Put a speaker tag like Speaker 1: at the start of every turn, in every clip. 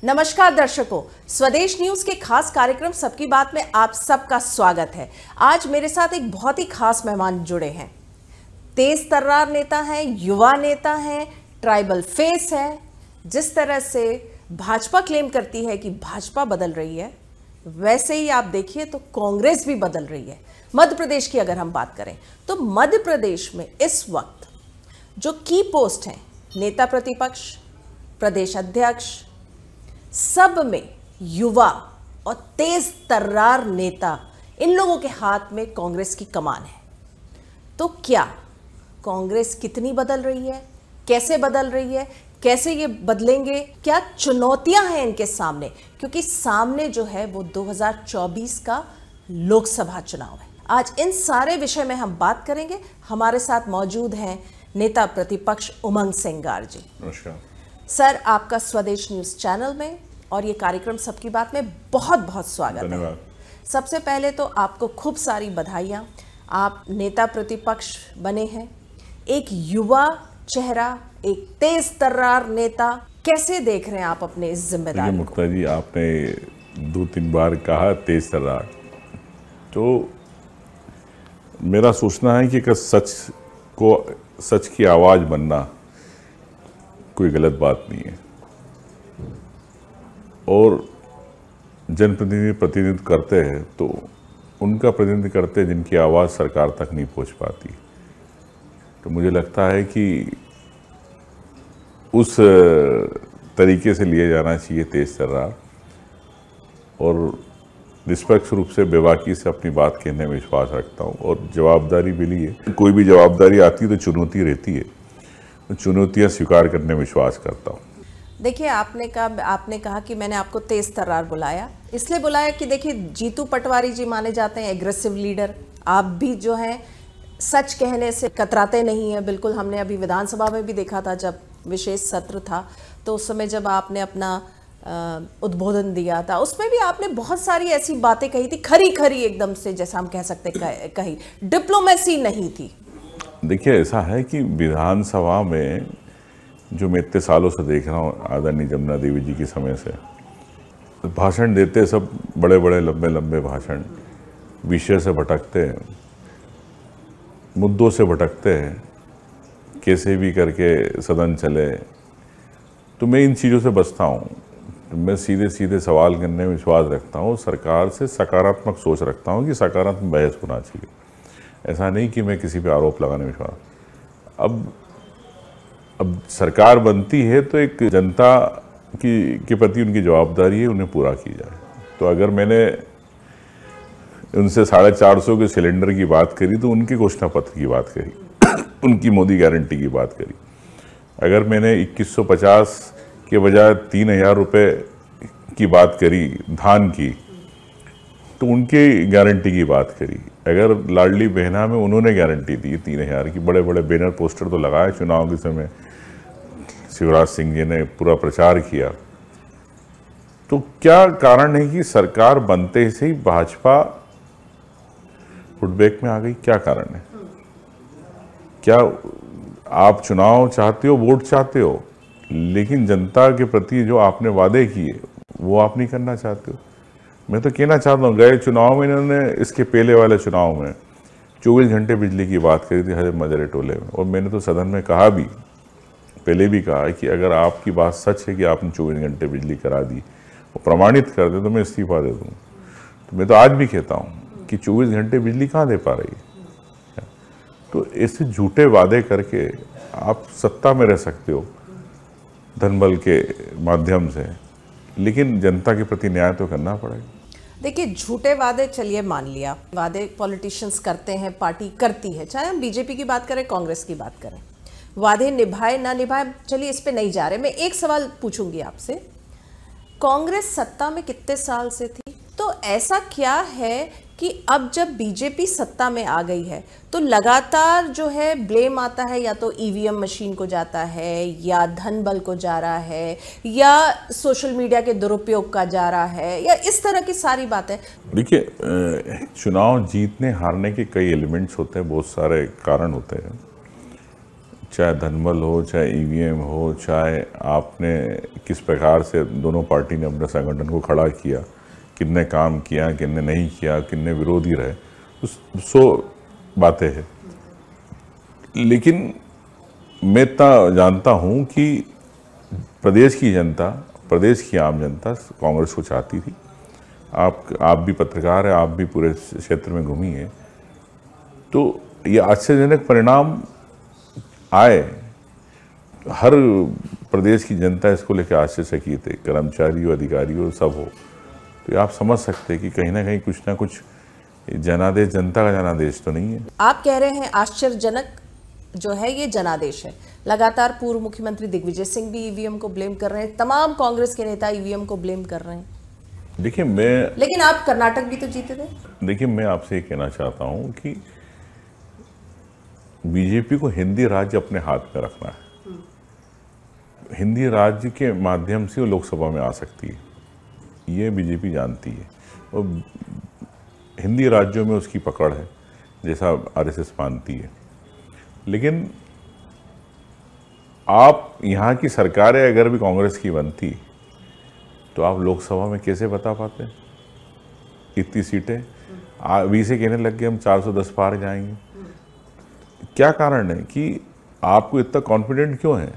Speaker 1: नमस्कार दर्शकों, स्वदेश न्यूज के खास कार्यक्रम सबकी बात में आप सबका स्वागत है। आज मेरे साथ एक बहुत ही खास मेहमान जुड़े हैं। तेज तर्रार नेता हैं, युवा नेता हैं, ट्राइबल फेस है। जिस तरह से भाजपा क्लेम करती है कि भाजपा बदल रही है, वैसे ही आप देखिए तो कांग्रेस भी बदल रही है। मध्य प्रदेश की अगर हम बात करें तो मध्य प्रदेश में इस वक्त जो की पोस्ट हैं, नेता प्रतिपक्ष, प्रदेश अध्यक्ष, सब में युवा और तेज तर्रार नेता, इन लोगों के हाथ में कांग्रेस की कमान है। तो क्या कांग्रेस कितनी बदल रही है, कैसे बदल रही है, कैसे ये बदलेंगे, क्या चुनौतियां हैं इनके सामने? क्योंकि सामने जो है वो 2024 का लोकसभा चुनाव है। आज इन सारे विषय में हम बात करेंगे। हमारे साथ मौजूद हैं नेता प्रतिपक्ष उमंग सेंगार जी।
Speaker 2: नमस्कार
Speaker 1: सर, आपका स्वदेश न्यूज चैनल में और ये कार्यक्रम सबकी बात में बहुत बहुत स्वागत है। सबसे पहले तो आपको खूब सारी बधाइयाँ। आप नेता प्रतिपक्ष बने हैं, एक युवा चेहरा, एक तेज तर्रार नेता। कैसे देख रहे हैं आप अपने इस जिम्मेदारी को?
Speaker 2: मुक्ता जी, आपने 2-3 बार कहा तेज तर्रार, तो मेरा सोचना है कि अगर सच की आवाज़ बनना कोई गलत बात नहीं है। और जनप्रतिनिधि प्रतिनिधित्व करते हैं तो उनका प्रतिनिधित्व करते हैं जिनकी आवाज़ सरकार तक नहीं पहुंच पाती। तो मुझे लगता है कि उस तरीके से लिया जाना चाहिए तेज तर्रार, और निष्पक्ष रूप से बेबाकी से अपनी बात कहने में विश्वास रखता हूँ। और जवाबदारी भी ली है, कोई भी जवाबदारी आती है तो चुनौती रहती है, तो चुनौतियाँ स्वीकार करने में विश्वास करता हूँ।
Speaker 1: देखिए, आपने कहा कि मैंने आपको तेज तर्रार बुलाया, इसलिए बुलाया कि देखिए जीतू पटवारी जी माने जाते हैं एग्रेसिव लीडर। आप भी जो हैं सच कहने से कतराते नहीं हैं बिल्कुल। हमने अभी विधानसभा में भी देखा था, जब विशेष सत्र था तो उस समय जब आपने अपना उद्बोधन दिया था, उसमें भी आपने बहुत सारी ऐसी बातें कही थी, खरी खरी एकदम से, जैसा हम कह सकते कही। डिप्लोमेसी नहीं थी।
Speaker 2: देखिए, ऐसा है कि विधानसभा में जो मैं इतने सालों से देख रहा हूँ, आदरणीय जमुना देवी जी के समय से, भाषण देते सब बड़े बड़े लंबे लंबे भाषण, विषय से भटकते हैं, मुद्दों से भटकते हैं, कैसे भी करके सदन चले। तो मैं इन चीज़ों से बचता हूँ। मैं सीधे सीधे सवाल करने में विश्वास रखता हूँ। सरकार से सकारात्मक सोच रखता हूँ कि सकारात्मक बहस होना चाहिए। ऐसा नहीं कि मैं किसी पे आरोप लगाने में विश्वास। अब सरकार बनती है तो एक जनता के प्रति उनकी जवाबदारी है, उन्हें पूरा की जाए। तो अगर मैंने उनसे 450 के सिलेंडर की बात करी तो उनके घोषणा पत्र की बात करी, उनकी मोदी गारंटी की बात करी। अगर मैंने 2150 के बजाय 3000 रुपये की बात करी धान की, तो उनके गारंटी की बात करी। अगर लाडली बहना में उन्होंने गारंटी दी 3000 की, बड़े बड़े बैनर पोस्टर तो लगाए चुनाव के समय, शिवराज सिंह जी ने पूरा प्रचार किया। तो क्या कारण है कि सरकार बनते से ही भाजपा फुटबैक में आ गई? क्या कारण है? क्या आप चुनाव चाहते हो, वोट चाहते हो, लेकिन जनता के प्रति जो आपने वादे किए वो आप नहीं करना चाहते हो? मैं तो कहना चाहता हूँ, गए चुनाव में इन्होंने, इसके पहले वाले चुनाव में 24 घंटे बिजली की बात करी थी हर मजरे टोले में। और मैंने तो सदन में कहा भी, पहले भी कहा कि अगर आपकी बात सच है कि आपने 24 घंटे बिजली करा दी, वो प्रमाणित कर दे तो मैं इस्तीफा दे दूँ। तो मैं तो आज भी कहता हूँ कि 24 घंटे बिजली कहाँ दे पा रही है। तो ऐसे झूठे वादे करके आप सत्ता में रह सकते हो धनबल के माध्यम से, लेकिन जनता के प्रति न्याय तो करना पड़ेगा।
Speaker 1: देखिए, झूठे वादे चलिए मान लिया, वादे पॉलिटिशियंस करते हैं, पार्टी करती है, चाहे हम बीजेपी की बात करें, कांग्रेस की बात करें, वादे निभाए ना निभाए, चलिए इस पे नहीं जा रहे। मैं एक सवाल पूछूंगी आपसे, कांग्रेस सत्ता में कितने साल से थी? तो ऐसा क्या है कि अब जब बीजेपी सत्ता में आ गई है तो लगातार जो है ब्लेम आता है, या तो ईवीएम मशीन को जाता है, या धन बल को जा रहा है, या सोशल मीडिया के दुरुपयोग का जा रहा है, या इस तरह की सारी बातें।
Speaker 2: देखिए, चुनाव जीतने हारने के कई एलिमेंट्स होते हैं, बहुत सारे कारण होते हैं। चाहे धनबल हो, चाहे ईवीएम हो, चाहे आपने किस प्रकार से दोनों पार्टी ने अपने संगठन को खड़ा किया, कितने काम किया, कितने नहीं किया, कितने विरोधी रहे, सो बातें हैं। लेकिन मैं इतना जानता हूँ कि प्रदेश की जनता, प्रदेश की आम जनता कांग्रेस को चाहती थी। आप भी पत्रकार हैं, आप भी पूरे क्षेत्र में घूमी हैं, तो ये आश्चर्यजनक परिणाम आए। हर प्रदेश की जनता इसको लेकर आश्चर्यचकित है, कर्मचारी हो, अधिकारी हो, सब हो। तो आप समझ सकते हैं कि कहीं ना कुछ जनादेश जनता का जनादेश तो नहीं है।
Speaker 1: आप कह रहे हैं आश्चर्यजनक जो है ये जनादेश है। लगातार पूर्व मुख्यमंत्री दिग्विजय सिंह भी ईवीएम को ब्लेम कर रहे हैं, तमाम कांग्रेस के नेता ईवीएम को ब्लेम कर रहे हैं।
Speaker 2: देखिए
Speaker 1: लेकिन आप कर्नाटक भी तो जीते थे।
Speaker 2: देखिए, मैं आपसे ये कहना चाहता हूं कि बीजेपी को हिंदी राज्य अपने हाथ में रखना है। हिंदी राज्य के माध्यम से वो लोकसभा में आ सकती है, ये बीजेपी जानती है। और हिंदी राज्यों में उसकी पकड़ है, जैसा आरएसएस मानती है। लेकिन आप यहाँ की सरकारें अगर भी कांग्रेस की बनती तो आप लोकसभा में कैसे बता पाते इतनी सीटें? अभी से कहने लग गए हम 410 पार जाएंगे। क्या कारण है कि आपको इतना कॉन्फिडेंट क्यों है?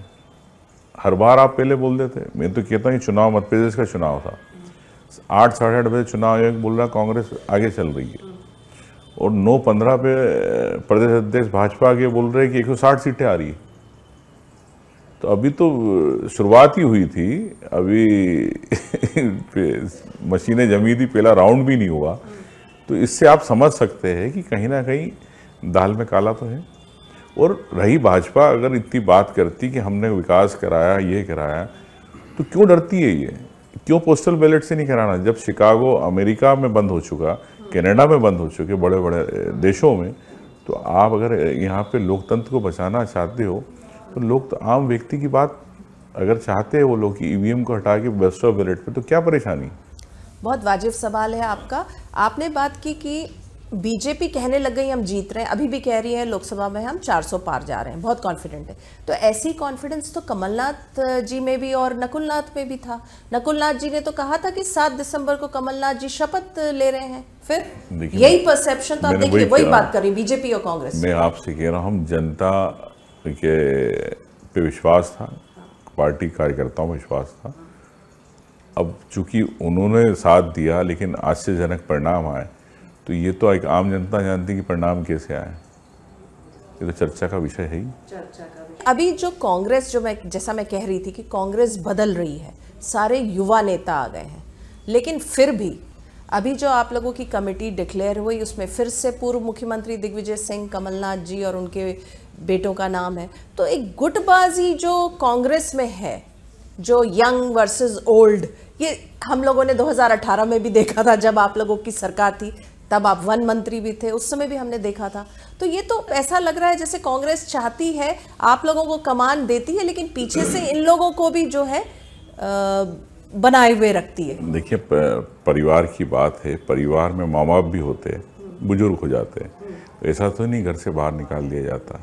Speaker 2: हर बार आप पहले बोल देते। मैं तो कहता हूँ कि चुनाव मध्य प्रदेश का चुनाव था, 8 साढ़े 8 बजे चुनाव आयोग बोल रहा कांग्रेस आगे चल रही है, और 9:15 पे प्रदेश अध्यक्ष भाजपा के बोल रहे कि 160 सीटें आ रही है। तो अभी तो शुरुआत ही हुई थी, अभी मशीनें जमी थी, पहला राउंड भी नहीं हुआ। तो इससे आप समझ सकते हैं कि कहीं ना कहीं दाल में काला तो है। और रही भाजपा अगर इतनी बात करती कि हमने विकास कराया, ये कराया, तो क्यों डरती है ये? क्यों पोस्टल बैलेट से नहीं कराना? जब शिकागो अमेरिका में बंद हो चुका, कनाडा में बंद हो चुके, बड़े बड़े देशों में, तो आप अगर यहाँ पे लोकतंत्र को बचाना चाहते हो तो लोग तो आम व्यक्ति की बात अगर चाहते हैं वो लोग कि ईवीएम को हटा के पोस्टल बैलेट पे, तो क्या परेशानी?
Speaker 1: बहुत वाजिब सवाल है आपका। आपने बात की कि बीजेपी कहने लग गई हम जीत रहे हैं, अभी भी कह रही है लोकसभा में हम 400 पार जा रहे हैं, बहुत कॉन्फिडेंट है। तो ऐसी कॉन्फिडेंस तो कमलनाथ जी में भी और नकुलनाथ में भी था। नकुलनाथ जी ने तो कहा था कि 7 दिसंबर को कमलनाथ जी शपथ ले रहे हैं। फिर यही परसेप्शन, तो आप देखिए वही बात कर रही बीजेपी और कांग्रेस।
Speaker 2: मैं आपसे कह रहा हूँ, हम जनता के पे विश्वास था, पार्टी कार्यकर्ताओं में विश्वास था। अब चूंकि उन्होंने साथ दिया लेकिन आश्चर्यजनक परिणाम आए, तो ये तो एक आम जनता जानती कि परिणाम कैसे आए। ये तो चर्चा का विषय है ही।
Speaker 1: अभी जो कांग्रेस, जैसा मैं कह रही थी कि कांग्रेस बदल रही है, सारे युवा नेता आ गए हैं, लेकिन फिर भी अभी जो आप लोगों की कमेटी डिक्लेयर हुई उसमें फिर से पूर्व मुख्यमंत्री दिग्विजय सिंह, कमलनाथ जी और उनके बेटों का नाम है। तो एक गुटबाजी जो कांग्रेस में है, जो यंग वर्सेस ओल्ड, ये हम लोगों ने 2018 में भी देखा था, जब आप लोगों की सरकार थी, तब आप वन मंत्री भी थे, उस समय भी हमने देखा था। तो ये तो ऐसा लग रहा है जैसे कांग्रेस चाहती है, आप लोगों को कमान देती है, लेकिन पीछे से इन लोगों को भी जो है बनाए हुए रखती है।
Speaker 2: देखिए, परिवार की बात है, परिवार में माँ बाप भी होते हैं, बुजुर्ग हो जाते हैं, तो ऐसा तो नहीं घर से बाहर निकाल दिया जाता।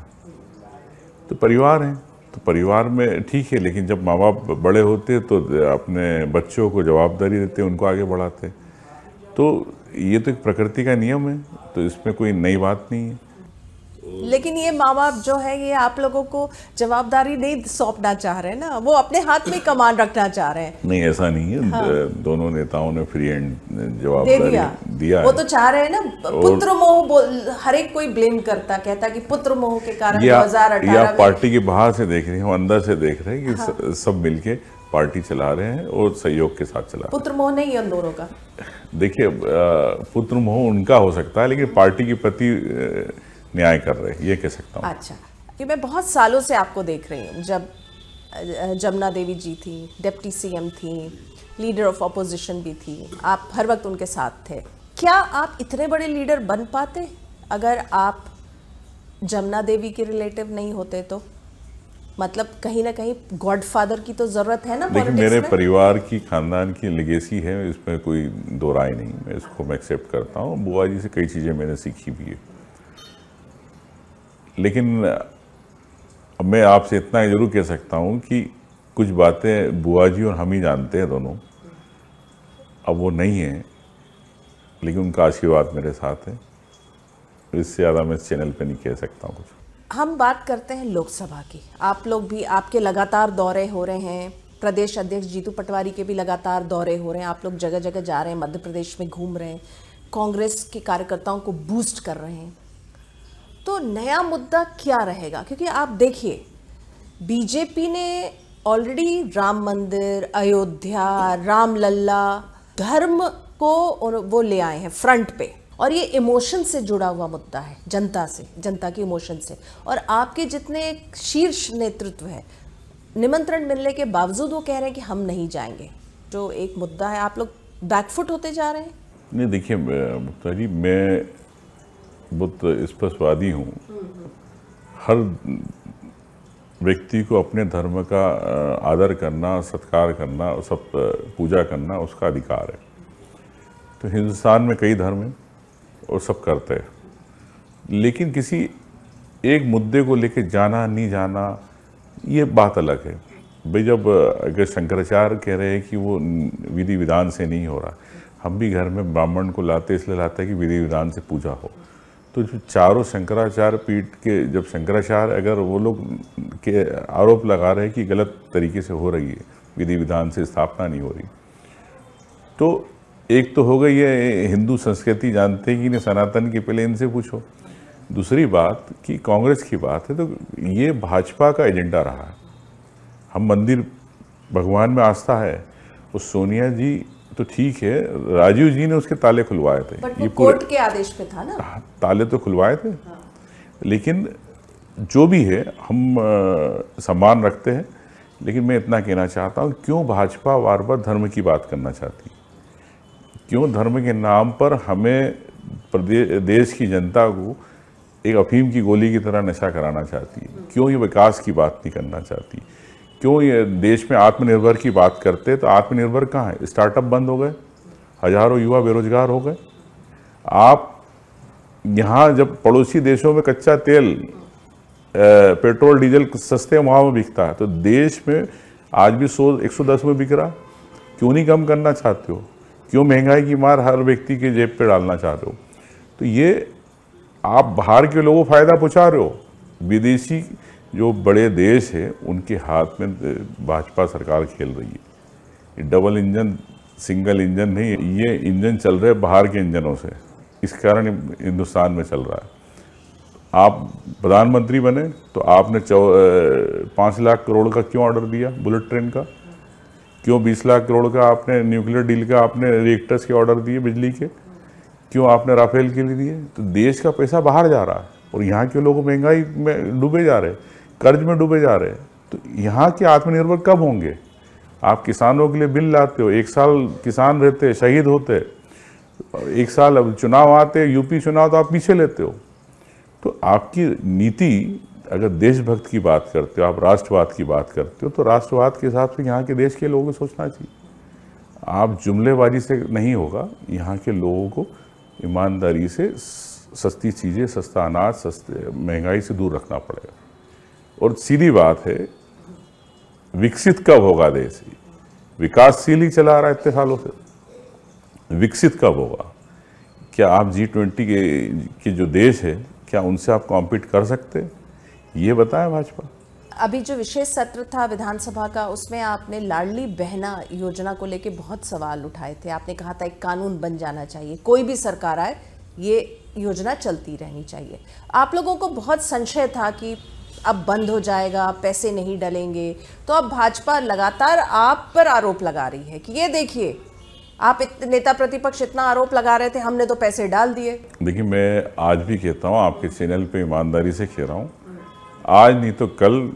Speaker 2: तो परिवार है, तो परिवार में ठीक है, लेकिन जब माँ बाप बड़े होते तो अपने बच्चों को जवाबदारी देते, उनको आगे बढ़ाते। तो ये तो एक प्रकृति का नियम है, तो इसमें कोई नई बात नहीं है।
Speaker 1: लेकिन ये माँ बाप जो है ये आप लोगों को जवाबदारी नहीं सौंपना चाह रहे हैं ना, वो अपने हाथ में कमान रखना चाह रहे हैं।
Speaker 2: नहीं, ऐसा नहीं है। हाँ। दोनों नेताओं ने फ्री हैंड जवाबदारी दिया
Speaker 1: वो तो चाह रहे हैं ना, पुत्र मोह हर एक कोई ब्लेम करता, कहता कि पुत्र मोह के कारण 2018
Speaker 2: या पार्टी के बाहर से देख रहे हैं, हम अंदर से देख रहे हैं कि हाँ। सब मिलके पार्टी चला रहे हैं और सहयोग के साथ चला रहे हैं।
Speaker 1: पुत्र मोह नहीं है उन दोनों का।
Speaker 2: देखिए, पुत्र मोह उनका हो सकता है, लेकिन पार्टी के प्रति न्याय कर रहे हैं, ये कह सकता हूँ।
Speaker 1: अच्छा, कि मैं बहुत सालों से आपको देख रही हूँ, जब जमुना देवी जी थी, डिप्टी सीएम थी, लीडर ऑफ ऑपोजिशन भी थी, आप हर वक्त उनके साथ थे। क्या आप इतने बड़े लीडर बन पाते अगर आप जमुना देवी के रिलेटिव नहीं होते? तो मतलब कहीं ना कहीं गॉडफादर की तो जरूरत है ना।
Speaker 2: देखिए, मेरे परिवार की, खानदान की लेगेसी है, इसमें कोई दो राय नहीं, मैं इसको मैं एक्सेप्ट करता हूँ। बुआ जी से कई चीज़ें मैंने सीखी भी है, लेकिन अब मैं आपसे इतना जरूर कह सकता हूँ कि कुछ बातें बुआ जी और हम ही जानते हैं दोनों, अब वो नहीं है, लेकिन उनका आशीर्वाद मेरे साथ है। इससे ज़्यादा मैं इस चैनल पे नहीं कह सकता हूँ कुछ।
Speaker 1: हम बात करते हैं लोकसभा की। आप लोग भी, आपके लगातार दौरे हो रहे हैं, प्रदेश अध्यक्ष जीतू पटवारी के भी लगातार दौरे हो रहे हैं, आप लोग जगह जगह जा रहे हैं, मध्य प्रदेश में घूम रहे हैं, कांग्रेस के कार्यकर्ताओं को बूस्ट कर रहे हैं। तो नया मुद्दा क्या रहेगा? क्योंकि आप देखिए, बीजेपी ने ऑलरेडी राम मंदिर, अयोध्या, रामलला, धर्म को वो ले आए हैं फ्रंट पे, और ये इमोशन से जुड़ा हुआ मुद्दा है, जनता से, जनता की इमोशन से। और आपके जितने शीर्ष नेतृत्व है, निमंत्रण मिलने के बावजूद वो कह रहे हैं कि हम नहीं जाएंगे। जो एक मुद्दा है, आप लोग बैकफुट होते जा रहे हैं।
Speaker 2: नहीं, देखिए मुक्ता जी, मैं बहुत स्पष्टवादी हूँ। हर व्यक्ति को अपने धर्म का आदर करना, सत्कार करना, सब पूजा करना उसका अधिकार है। तो हिंदुस्तान में कई धर्म हैं और सब करते हैं, लेकिन किसी एक मुद्दे को लेके जाना नहीं जाना ये बात अलग है। भाई, जब अगर शंकराचार्य कह रहे हैं कि वो विधि विधान से नहीं हो रहा, हम भी घर में ब्राह्मण को लाते इसलिए लाते हैं कि विधि विधान से पूजा हो। तो जो चारों शंकराचार्य पीठ के, जब शंकराचार्य अगर वो लोग के आरोप लगा रहे हैं कि गलत तरीके से हो रही है, विधि विधान से स्थापना नहीं हो रही, तो एक तो हो गई ये हिंदू संस्कृति जानते ही नहीं, सनातन की, पहले इनसे पूछो। दूसरी बात कि कांग्रेस की बात है, तो ये भाजपा का एजेंडा रहा है। हम मंदिर, भगवान में आस्था है, और सोनिया जी तो ठीक है, राजीव जी ने उसके ताले खुलवाए थे,
Speaker 1: ये कोर्ट के आदेश पे था ना,
Speaker 2: ताले तो खुलवाए थे। लेकिन जो भी है, हम सम्मान रखते हैं, लेकिन मैं इतना कहना चाहता हूँ, क्यों भाजपा बार बार धर्म की बात करना चाहती है? क्यों धर्म के नाम पर हमें देश की जनता को एक अफीम की गोली की तरह नशा कराना चाहती है? क्यों ये विकास की बात नहीं करना चाहती? क्यों ये देश में आत्मनिर्भर की बात करते? तो आत्मनिर्भर कहाँ है? स्टार्टअप बंद हो गए, हजारों युवा बेरोजगार हो गए। आप यहाँ जब पड़ोसी देशों में कच्चा तेल, पेट्रोल, डीजल सस्ते वहाँ में बिकता है, तो देश में आज भी 110 में बिक रहा। क्यों नहीं कम करना चाहते हो? क्यों महंगाई की मार हर व्यक्ति के जेब पे डालना चाह रहे हो? तो ये आप बाहर के लोगों को फायदा पहुंचा रहे हो। विदेशी जो बड़े देश है उनके हाथ में भाजपा सरकार खेल रही है। ये डबल इंजन, सिंगल इंजन नहीं, ये इंजन चल रहे बाहर के इंजनों से, इस कारण हिंदुस्तान में चल रहा है। आप प्रधानमंत्री बने तो आपने 5 लाख करोड़ का क्यों ऑर्डर दिया बुलेट ट्रेन का? क्यों 20 लाख करोड़ का आपने न्यूक्लियर डील का आपने रिएक्टर्स के ऑर्डर दिए बिजली के? क्यों आपने राफेल के लिए दिए? तो देश का पैसा बाहर जा रहा है और यहाँ के लोग महंगाई में डूबे जा रहे, कर्ज में डूबे जा रहे। तो यहाँ के आत्मनिर्भर कब होंगे? आप किसानों के लिए बिल लाते हो, 1 साल किसान रहते, शहीद होते, 1 साल अब चुनाव आते, यूपी चुनाव, तो आप पीछे लेते हो। तो आपकी नीति, अगर देशभक्त की बात करते हो, आप राष्ट्रवाद की बात करते हो, तो राष्ट्रवाद के हिसाब से यहाँ के देश के लोगों को सोचना चाहिए। आप जुमलेबाजी से नहीं होगा, यहाँ के लोगों को ईमानदारी से सस्ती चीज़ें, सस्ता अनाज, सस्ते महंगाई से दूर रखना पड़ेगा। और सीधी बात है, विकसित कब होगा देश? विकासशील ही चला रहा है इतने सालों से, विकसित कब होगा? क्या आप G20 के जो देश है, क्या उनसे आप कॉम्पीट कर सकते हैं? ये बताएं भाजपा।
Speaker 1: अभी जो विशेष सत्र था विधानसभा का, उसमें आपने लाडली बहना योजना को लेके बहुत सवाल उठाए थे। आपने कहा था एक कानून बन जाना चाहिए, कोई भी सरकार आए ये योजना चलती रहनी चाहिए। आप लोगों को बहुत संशय था कि अब बंद हो जाएगा, पैसे नहीं डलेंगे। तो अब भाजपा लगातार आप पर आरोप लगा रही है कि ये देखिए, आप नेता प्रतिपक्ष इतना आरोप लगा रहे थे, हमने तो पैसे डाल दिए। देखिए,
Speaker 2: मैं आज भी कहता हूँ, आपके चैनल पे ईमानदारी से कह रहा हूँ, आज नहीं तो कल,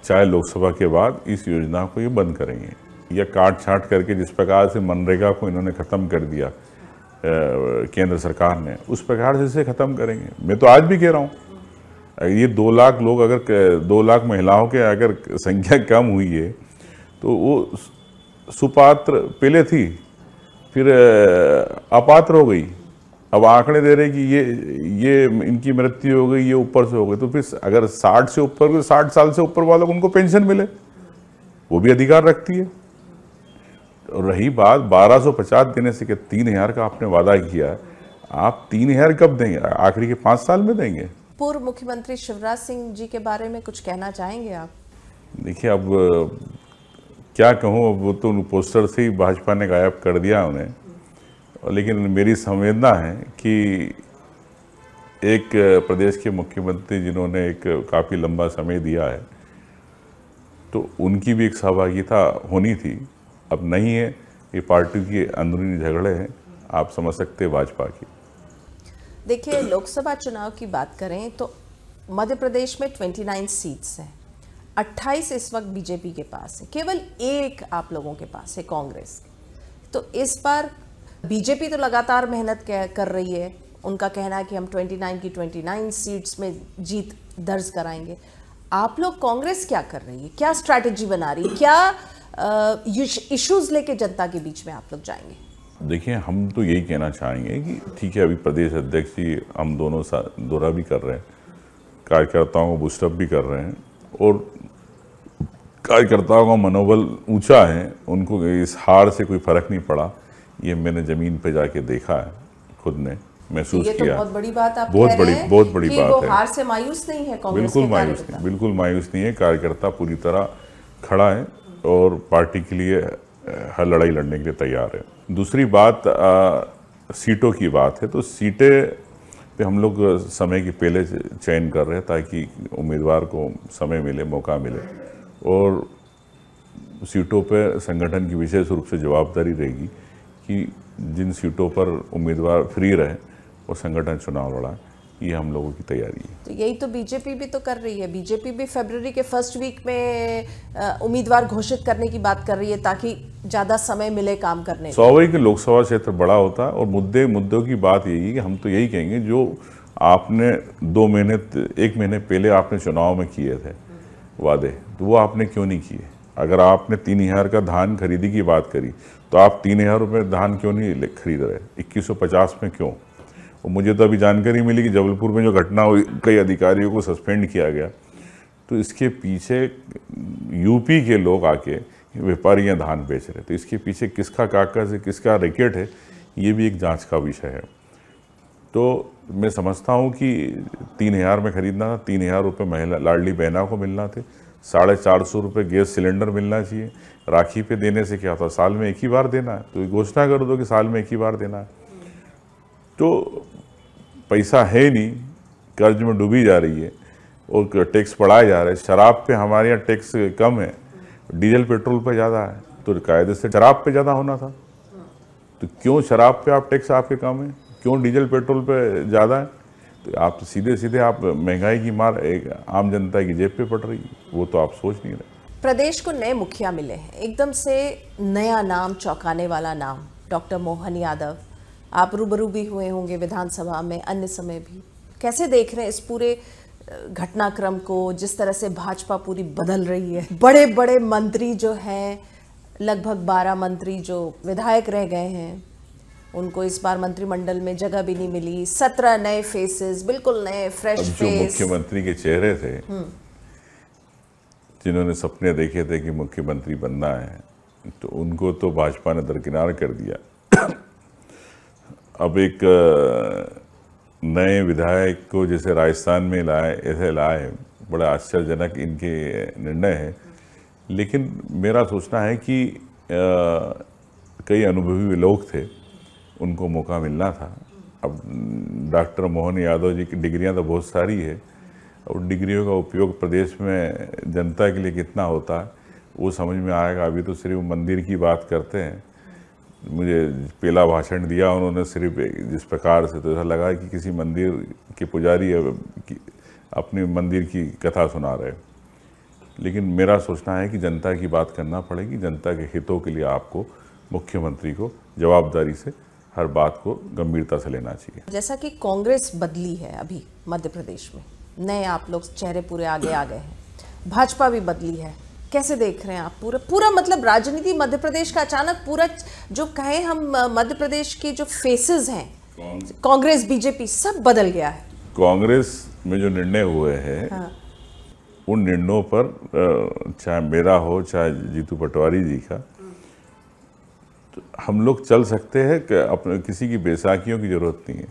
Speaker 2: चाहे लोकसभा के बाद, इस योजना को ये बंद करेंगे, या काट छाट करके जिस प्रकार से मनरेगा को इन्होंने ख़त्म कर दिया केंद्र सरकार ने, उस प्रकार से इसे ख़त्म करेंगे। मैं तो आज भी कह रहा हूँ, ये 2 लाख लोग, अगर 2 लाख महिलाओं के अगर संख्या कम हुई है, तो वो सुपात्र पहले थी, फिर अपात्र हो गई, अब आंकड़े दे रहे कि ये इनकी मृत्यु हो गई, ये ऊपर से हो गई, तो फिर अगर 60 से ऊपर, 60 साल से ऊपर वालों को उनको पेंशन मिले, वो भी अधिकार रखती है। और रही बात 1250 देने से, कि 3000 का आपने वादा किया, आप 3000 कब देंगे? आखिरी के 5 साल में देंगे?
Speaker 1: पूर्व मुख्यमंत्री शिवराज सिंह जी के बारे में कुछ कहना चाहेंगे आप?
Speaker 2: देखिए, अब क्या कहूँ, अब वो तो पोस्टर से ही भाजपा ने गायब कर दिया उन्हें। लेकिन मेरी संवेदना है कि एक प्रदेश के मुख्यमंत्री जिन्होंने एक काफ़ी लंबा समय दिया है, तो उनकी भी एक सहभागिता होनी थी। अब नहीं है, ये पार्टी के अंदरूनी झगड़े हैं, आप समझ सकते हैं भाजपा की।
Speaker 1: देखिए, लोकसभा चुनाव की बात करें तो मध्य प्रदेश में 29 सीट्स हैं, 28 इस वक्त बीजेपी के पास है, केवल एक आप लोगों के पास है कांग्रेस। तो इस बार बीजेपी तो लगातार मेहनत कर रही है, उनका कहना है कि हम 29 की 29 सीट्स में जीत दर्ज कराएंगे। आप लोग कांग्रेस क्या कर रही है, क्या स्ट्रैटेजी बना रही है, क्या इश्यूज लेके जनता के बीच में आप लोग जाएंगे?
Speaker 2: देखिए, हम तो यही कहना चाहेंगे कि ठीक है, अभी प्रदेश अध्यक्ष जी हम दोनों दौरा भी कर रहे हैं, कार्यकर्ताओं को बूस्टअप भी कर रहे हैं, और कार्यकर्ताओं का मनोबल ऊंचा है, उनको इस हार से कोई फर्क नहीं पड़ा। ये मैंने जमीन पे जाके देखा है, खुद ने महसूस किया।
Speaker 1: बहुत बड़ी बात आप
Speaker 2: बहुत
Speaker 1: कह रहे हैं
Speaker 2: बहुत बड़ी
Speaker 1: कि
Speaker 2: बात
Speaker 1: वो
Speaker 2: है।
Speaker 1: हार से मायूस नहीं है कांग्रेस
Speaker 2: बिल्कुल
Speaker 1: के
Speaker 2: मायूस नहीं, बिल्कुल मायूस नहीं है। कार्यकर्ता पूरी तरह खड़ा है और पार्टी के लिए हर लड़ाई लड़ने के लिए तैयार है। दूसरी बात सीटों की बात है, तो सीटें पे हम लोग समय के पहले चयन कर रहे हैं ताकि उम्मीदवार को समय मिले, मौका मिले, और सीटों पे संगठन की विशेष रूप से जवाबदारी रहेगी कि जिन सीटों पर उम्मीदवार फ्री रहे और संगठन चुनाव लड़ा। ये हम लोगों की तैयारी है।
Speaker 1: तो यही तो बीजेपी भी तो कर रही है। बीजेपी भी फरवरी के फर्स्ट वीक में उम्मीदवार घोषित करने की बात कर रही है ताकि ज़्यादा समय मिले काम करने।
Speaker 2: स्वाभाविक लोकसभा क्षेत्र बड़ा होता है, और मुद्दों की बात यही है कि हम तो यही कहेंगे, जो आपने 1 महीने पहले आपने चुनाव में किए थे वादे, तो वो आपने क्यों नहीं किए? अगर आपने 3000 का धान खरीदी की बात करी, तो आप 3000 रुपये धान क्यों नहीं खरीद रहे? 2150 में क्यों? और मुझे तो अभी जानकारी मिली कि जबलपुर में जो घटना हुई, कई अधिकारियों को सस्पेंड किया गया, तो इसके पीछे यूपी के लोग आके व्यापारियां धान बेच रहे, तो इसके पीछे किसका कागज है, किसका रैकेट है, ये भी एक जांच का विषय है। तो मैं समझता हूँ कि 3000 में खरीदना था, 3000 रुपये महिला लाडली बहना को मिलना थे, 450 रुपये गैस सिलेंडर मिलना चाहिए। राखी पे देने से क्या होता, साल में एक ही बार देना है, तो घोषणा कर दो कि साल में एक ही बार देना है। तो पैसा है नहीं, कर्ज में डूबी जा रही है और टैक्स बढ़ाया जा रहा है। शराब पे हमारे यहाँ टैक्स कम है, डीजल पेट्रोल पे ज़्यादा है, तो कायदे से शराब पे ज़्यादा होना था। तो क्यों शराब पे आप टैक्स आपके कम है, क्यों डीजल पेट्रोल पे ज़्यादा है? तो आप सीधे आप महंगाई की मार एक आम जनता की जेब पे पड़ रही है, वो तो आप सोच नहीं रहे।
Speaker 1: प्रदेश को नए मुखिया मिले हैं, एकदम से नया नाम, चौंकाने वाला नाम, डॉक्टर मोहन यादव। आप रूबरू भी हुए होंगे विधानसभा में, अन्य समय भी। कैसे देख रहे हैं इस पूरे घटनाक्रम को, जिस तरह से भाजपा पूरी बदल रही है? बड़े बड़े मंत्री जो हैं, लगभग 12 मंत्री जो विधायक रह गए हैं, उनको इस बार मंत्रिमंडल में जगह भी नहीं मिली। 17 नए फेसेस, बिल्कुल नए फ्रेश फेस।
Speaker 2: जो मुख्यमंत्री के चेहरे थे, जिन्होंने सपने देखे थे कि मुख्यमंत्री बनना है, तो उनको तो भाजपा ने दरकिनार कर दिया। अब एक नए विधायक को जैसे राजस्थान में लाए, बड़ा आश्चर्यजनक इनके निर्णय है। लेकिन मेरा सोचना है कि कई अनुभवी लोग थे, उनको मौका मिलना था। अब डॉक्टर मोहन यादव जी की डिग्रियां तो बहुत सारी है, और डिग्रियों का उपयोग प्रदेश में जनता के लिए कितना होता है वो समझ में आएगा। अभी तो सिर्फ मंदिर की बात करते हैं। मुझे पहला भाषण दिया उन्होंने सिर्फ जिस प्रकार से, तो ऐसा लगा कि किसी मंदिर के पुजारी अपने मंदिर की कथा सुना रहे। लेकिन मेरा सोचना है कि जनता की बात करना पड़ेगी। जनता के हितों के लिए आपको मुख्यमंत्री को जवाबदारी से हर बात को गंभीरता से लेना चाहिए।
Speaker 1: जैसा कि कांग्रेस बदली है अभी मध्य प्रदेश में, नए आप लोग चेहरे पूरे आगे आ गए हैं, भाजपा भी बदली है, कैसे देख रहे हैं आप पूरा मतलब राजनीति मध्य प्रदेश का अचानक पूरा, जो कहें हम मध्य प्रदेश के जो फेसेस हैं, कांग्रेस बीजेपी सब बदल गया है।
Speaker 2: कांग्रेस में जो निर्णय हुए हैं,
Speaker 1: हाँ।
Speaker 2: उन निर्णयों पर चाहे मेरा हो चाहे जीतू पटवारी जी का, तो हम लोग चल सकते हैं कि अपने किसी की बैसाखियों की जरूरत नहीं है।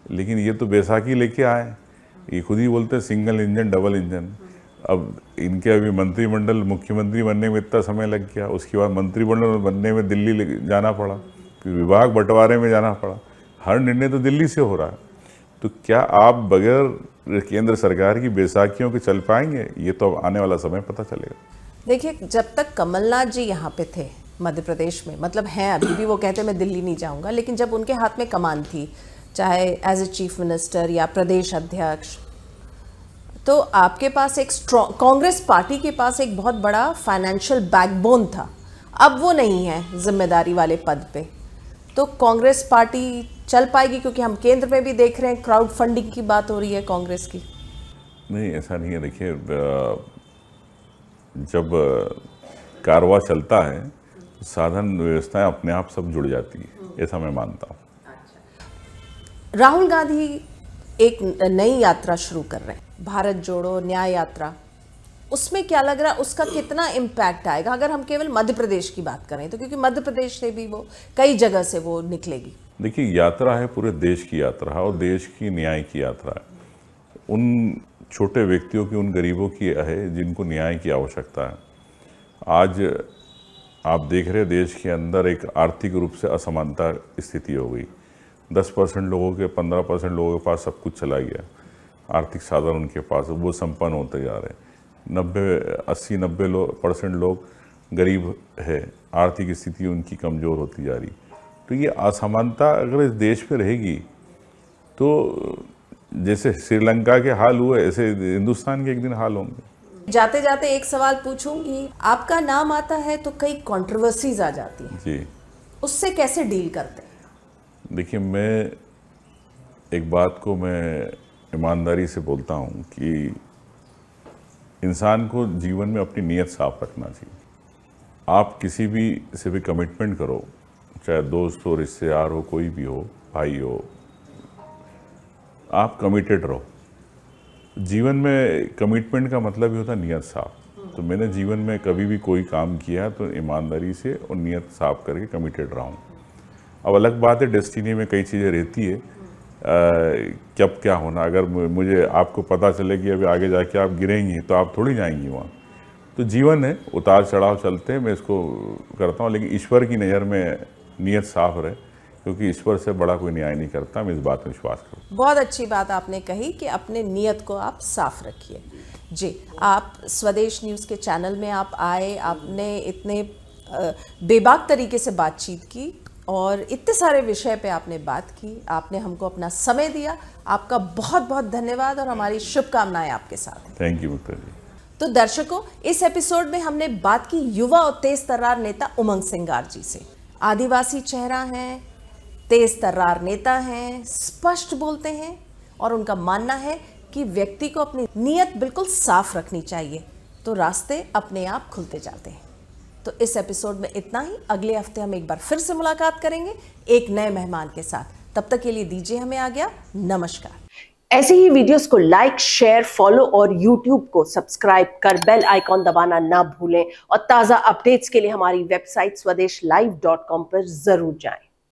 Speaker 2: लेकिन ये तो बैसाखी लेके आए, ये खुद ही बोलते हैं सिंगल इंजन डबल इंजन। अब इनके अभी मंत्रिमंडल, मुख्यमंत्री बनने में इतना समय लग गया, उसके बाद मंत्रिमंडल बनने में दिल्ली जाना पड़ा, फिर विभाग बंटवारे में जाना पड़ा, हर निर्णय तो दिल्ली से हो रहा है। तो क्या आप बगैर केंद्र सरकार की बैसाखियों के चल पाएंगे? ये तो अब आने वाला समय पता चलेगा।
Speaker 1: देखिए, जब तक कमलनाथ जी यहाँ पे थे मध्य प्रदेश में, मतलब हैं अभी भी, वो कहते मैं दिल्ली नहीं जाऊँगा, लेकिन जब उनके हाथ में कमान थी, चाहे एज ए चीफ मिनिस्टर या प्रदेश अध्यक्ष, तो आपके पास एक स्ट्रॉन्ग, कांग्रेस पार्टी के पास एक बहुत बड़ा फाइनेंशियल बैकबोन था। अब वो नहीं है जिम्मेदारी वाले पद पे, तो कांग्रेस पार्टी चल पाएगी? क्योंकि हम केंद्र में भी देख रहे हैं क्राउड फंडिंग की बात हो रही है कांग्रेस की।
Speaker 2: नहीं, ऐसा नहीं है। देखिए, जब कारवां चलता है तो साधन व्यवस्थाएं अपने आप सब जुड़ जाती है, ऐसा मैं मानता हूँ।
Speaker 1: राहुल गांधी एक नई यात्रा शुरू कर रहे हैं, भारत जोड़ो न्याय यात्रा। उसमें क्या लग रहा है, उसका कितना इम्पैक्ट आएगा अगर हम केवल मध्य प्रदेश की बात करें तो? क्योंकि मध्य प्रदेश से भी वो कई जगह से वो निकलेगी।
Speaker 2: देखिए, यात्रा है पूरे देश की यात्रा है और देश की न्याय की यात्रा है। उन छोटे व्यक्तियों की, उन गरीबों की है जिनको न्याय की आवश्यकता है। आज आप देख रहे हैं देश के अंदर एक आर्थिक रूप से असमानता स्थिति हो गई। 10% लोगों के, 15% लोगों के पास सब कुछ चला गया, आर्थिक साधन उनके पास, वो संपन्न होते जा रहे हैं। 80-90% लोग गरीब है, आर्थिक स्थिति उनकी कमज़ोर होती जा रही। तो ये असमानता अगर इस देश में रहेगी तो जैसे श्रीलंका के हाल हुए, ऐसे हिंदुस्तान के एक दिन हाल होंगे।
Speaker 1: जाते जाते एक सवाल पूछूंगी, आपका नाम आता है तो कई कंट्रोवर्सीज आ जाती हैं
Speaker 2: जी,
Speaker 1: उससे कैसे डील करते हैं?
Speaker 2: देखिए, मैं एक बात को मैं ईमानदारी से बोलता हूँ कि इंसान को जीवन में अपनी नीयत साफ रखना चाहिए। आप किसी भी से भी कमिटमेंट करो, चाहे दोस्त हो, रिश्तेदार हो, कोई भी हो, भाई हो, आप कमिटेड रहो। जीवन में कमिटमेंट का मतलब ही होता है नीयत साफ। तो मैंने जीवन में कभी भी कोई काम किया तो ईमानदारी से और नीयत साफ करके कमिटेड रहा हूँ। अब अलग बात है, डेस्टिनी में कई चीज़ें रहती है, कब क्या होना। अगर मुझे आपको पता चले कि अभी आगे जाके आप गिरेंगी तो आप थोड़ी जाएंगी वहाँ। तो जीवन है, उतार चढ़ाव चलते हैं, मैं इसको करता हूँ। लेकिन ईश्वर की नज़र में नीयत साफ रहे, क्योंकि ईश्वर से बड़ा कोई न्याय नहीं करता। मैं इस बात में विश्वास करता हूँ।
Speaker 1: बहुत अच्छी बात आपने कही कि अपने नीयत को आप साफ रखिए। जी, आप स्वदेश न्यूज़ के चैनल में आप आए, आपने इतने बेबाक तरीके से बातचीत की और इतने सारे विषय पे आपने बात की, आपने हमको अपना समय दिया। आपका बहुत बहुत धन्यवाद और हमारी शुभकामनाएं आपके साथ हैं।
Speaker 2: थैंक यू मुक्ता जी।
Speaker 1: तो दर्शकों, इस एपिसोड में हमने बात की युवा और तेज तर्रार नेता उमंग सिंगार जी से। आदिवासी चेहरा हैं, तेज तर्रार नेता हैं, स्पष्ट बोलते हैं और उनका मानना है कि व्यक्ति को अपनी नीयत बिल्कुल साफ रखनी चाहिए तो रास्ते अपने आप खुलते जाते हैं। तो इस एपिसोड में इतना ही। अगले हफ्ते हम एक बार फिर से मुलाकात करेंगे एक नए मेहमान के साथ। तब तक के लिए दीजिए हमें आज्ञा। नमस्कार। ऐसे ही वीडियोस को लाइक, शेयर, फॉलो और YouTube को सब्सक्राइब कर बेल आइकॉन दबाना ना भूलें और ताज़ा अपडेट्स के लिए हमारी वेबसाइट swedeshlive.com पर जरूर जाएं।